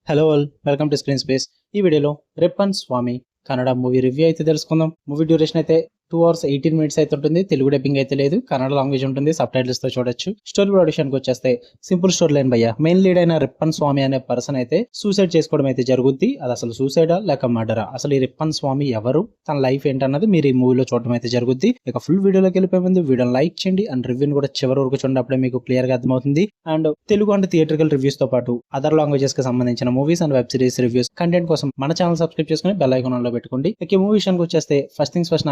Hello all, welcome to screen space. ఈ వీడియోలో Ripon స్వామి Kannada movie review అయితే తెలుసుకుందాం. మూవీ డ్యూరేషన్ అయితే 2 hours 18 minutes అయితే ఉంటుంది. తెలుగు డబ్బింగ్ అయితే లేదు, కన్నడ లాంగ్వేజ్ ఉంటుంది, సబ్ టైటిల్స్ తో చూడొచ్చు. స్టోరీ ప్రొడక్షన్కి వచ్చేస్తే సింపుల్ స్టోరీ లైన్ భయ్య. మెయిన్ లీడ్ అయిన రిప్పన్ స్వామి అనే పర్సన్ అయితే సూసైడ్ చేసుకోవడం అయితే జరుగుద్ది. అది అసలు సూసైడా లేక మర్డరా, అసలు ఈ రిప్పన్ స్వామి ఎవరు, తన లైఫ్ ఏంటన్నది మీరు ఈ మూవీలో చూడడం అయితే జరుగుద్ది. ఇక ఫుల్ వీడియోలోకి వెళ్ళిపోయే ముందు వీడియోని లైక్ చేయండి అండ్ రివ్యూని కూడా చివరి వరకు చూడండి, అప్పుడే మీకు క్లియర్ గా అర్థమవుతుంది. And Telugu and theatrical reviews తో పాటు అదర్ లాంగ్వేజెస్ కి సంబంధించిన movies and web series reviews content కోసం మన ఛానల్ సబ్స్క్రైబ్ చేసుకుని బెల్ ఐకాన్ ఆన్ లో పెట్టుకోండి. ఇక ఈ మూవీ విషయానికి వచ్చేస్తే ఫస్ట్ థింగ్స్ ఫస్ట్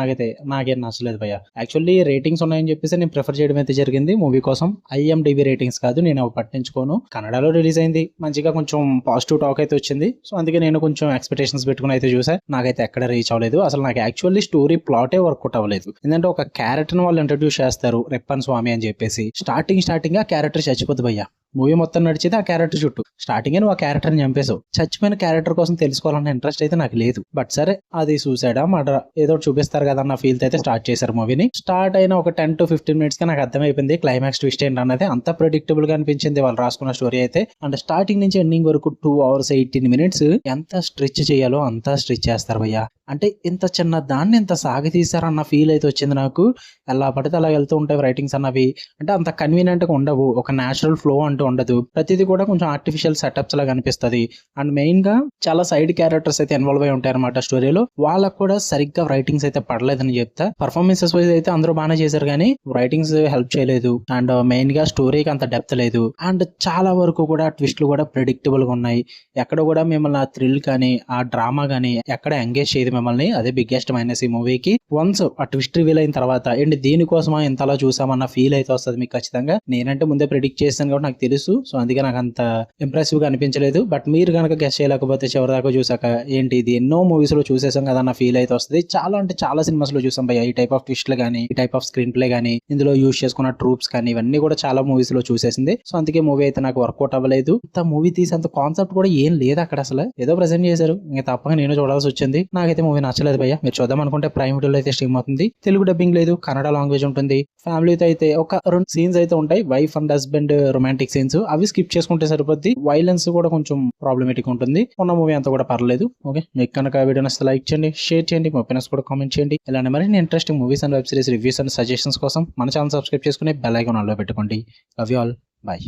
నాకేం నచ్చలేదు భయ్య. యాక్చువల్లీ రేటింగ్స్ ఉన్నాయని చెప్పేసి నేను ప్రిఫర్ చేయడం అయితే జరిగింది మూవీ కోసం. IMDb రేటింగ్స్ కాదు, నేను అవి పట్టించుకోను. కన్నడలో రిలీజ్ అయింది, మంచిగా కొంచెం పాజిటివ్ టాక్ అయితే వచ్చింది. సో అందుకే నేను కొంచెం ఎక్స్పెక్టేషన్స్ పెట్టుకుని అయితే చూసా. నాకైతే ఎక్కడ రీచ్ అవ్వలేదు. అసలు నాకు యాక్చువల్లీ స్టోరీ ప్లాటే వర్కౌట్ అవ్వలేదు. ఎందుకంటే ఒక క్యారెక్టర్ వాళ్ళు ఇంట్రడ్యూస్ చేస్తారు రిప్పన్ స్వామి అని చెప్పేసి, స్టార్టింగ్ ఆ క్యారెక్టర్ చచ్చిపోతుంది భయ్య. మూవీ మొత్తం నడిచేది ఆ క్యారెక్టర్ చుట్టూ. స్టార్టింగ్ నువ్వు ఆ క్యారెక్టర్ ని చంపేశావు. చచ్చిపోయిన క్యారెక్టర్ కోసం తెలుసుకోవాలన్న ఇంట్రెస్ట్ అయితే నాకు లేదు. బట్ సరే, అది సూసైడా మర్డర్ ఏదో చూపిస్తారు కదా అన్న ఫీల్ అయితే స్టార్ట్ చేశారు మూవీని. స్టార్ట్ అయిన ఒక 10 to 15 minutes గా నాకు అర్థమైపోయింది క్లైమాక్స్ ట్విస్ట్ ఏంటన్నది. అంత ప్రెడిక్టబుల్ గా అనిపించింది వాళ్ళు రాసుకున్న స్టోరీ అయితే. అండ్ స్టార్టింగ్ నుంచి ఎండింగ్ వరకు 2 hours 18 minutes ఎంత స్ట్రెచ్ చేయాలో అంతా స్ట్రెచ్ చేస్తారు భయ్య. అంటే ఇంత చిన్న దాన్ని ఇంత సాగి తీసారన్న ఫీల్ అయితే వచ్చింది నాకు. ఎలా పడితే అలా వెళ్తూ ఉంటాయి రైటింగ్స్ అన్నవి. అంటే అంత కన్వీనియంట్ గా ఉండవు, ఒక నేచురల్ ఫ్లో అంటూ ఉండదు. ప్రతిదీ కూడా కొంచెం ఆర్టిఫిషియల్ సెటప్స్ లాగా అనిపిస్తుంది. అండ్ మెయిన్ గా చాలా సైడ్ క్యారెక్టర్స్ అయితే ఇన్వాల్వ్ అయి ఉంటాయి అనమాట స్టోరీలో. వాళ్ళకు కూడా సరిగ్గా రైటింగ్స్ అయితే పడలేదని చెప్తా. పర్ఫార్మెన్సెస్ వైజ్ అయితే అందరూ బాగానే చేశారు, కానీ రైటింగ్స్ హెల్ప్ చేయలేదు. అండ్ మెయిన్ గా స్టోరీకి అంత డెప్త్ లేదు. అండ్ చాలా వరకు కూడా ట్విస్ట్లు కూడా ప్రెడిక్టబుల్ గా ఉన్నాయి. ఎక్కడ కూడా మిమ్మల్ని ఆ థ్రిల్ కానీ ఆ డ్రామా కానీ ఎక్కడ ఎంగేజ్ చేయదు మిమ్మల్ని. అదే బిగ్గెస్ట్ మైనస్ ఈ మూవీకి. వన్స్ ఆ ట్విస్ట్ రివీల్ అయిన తర్వాత ఏంటి దీనికోసమా ఇంతలా చూసామన్న ఫీల్ అయితే వస్తుంది మీకు ఖచ్చితంగా. నేనంటే ముందే ప్రెడిక్ట్ చేస్తాను కాబట్టి నాకు తెలుసు. సో అందుకే నాకు అంత ఇంప్రెసివ్ గా అనిపించలేదు. బట్ మీరు కనుక గెస్ చేయలేకపోతే చివరి దాకా చూసాక ఏంటి ఇది ఎన్నో మూవీస్ లో చూసేసాం కదా అన్న ఫీల్ అయితే వస్తుంది. చాలా అంటే చాలా సినిమాస్ లో చూసాం భయ్య ఈ టైప్ ఆఫ్ ట్విస్ట్లు కానీ, ఈ టైప్ ఆఫ్ స్క్రీన్ ప్లే కానీ, ఇందులో యూజ్ చేసుకున్న ట్రూప్స్ కానీ, ఇవన్నీ కూడా చాలా మూవీస్ లో చూసేసింది. సో అందుకే మూవీ అయితే నాకు వర్కౌట్ అవ్వలేదు. ఇంత మూవీ తీసేంత కాన్సెప్ట్ కూడా ఏం లేదు అక్కడ. అసలు ఏదో ప్రెజెంట్ చేశారు, ఇంకా తప్పక నేను చూడాల్సి వచ్చింది. నాకైతే మూవీ నచ్చలేదు భయ్య. మీరు చూద్దాం అనుకుంటే ప్రైమ్ వీడియోలో అయితే స్ట్రీమ్ అవుతుంది. తెలుగు డబ్బింగ్ లేదు, కన్నడ లాంగ్వేజ్ ఉంటుంది. ఫ్యామిలీతో అయితే ఒక 2 సీన్స్ అయితే ఉంటాయి, wife and husband romantic scenes. అవి స్కిప్ చేసుకుంటే సరిపోద్ది. వైలెన్స్ కూడా కొంచెం ప్రాబ్లమేటిక్ ఉంటుంది. ఉన్న మూవీ అంతా కూడా పర్లేదు. ఓకే, మీకు కనుక వీడియో నచ్చితే లైక్ చేయండి, షేర్ చేయండి, మీ ఒపీనియన్స్ కూడా కామెంట్ చేయండి. ఇలాంటి మరిన్ని interesting movies and web series reviews and suggestions కోసం మన ఛానల్ సబ్స్క్రైబ్ చేసుకుని బెల్ ఐకాన్ ఆన్ లో పెట్టుకోండి. Love you all, bye.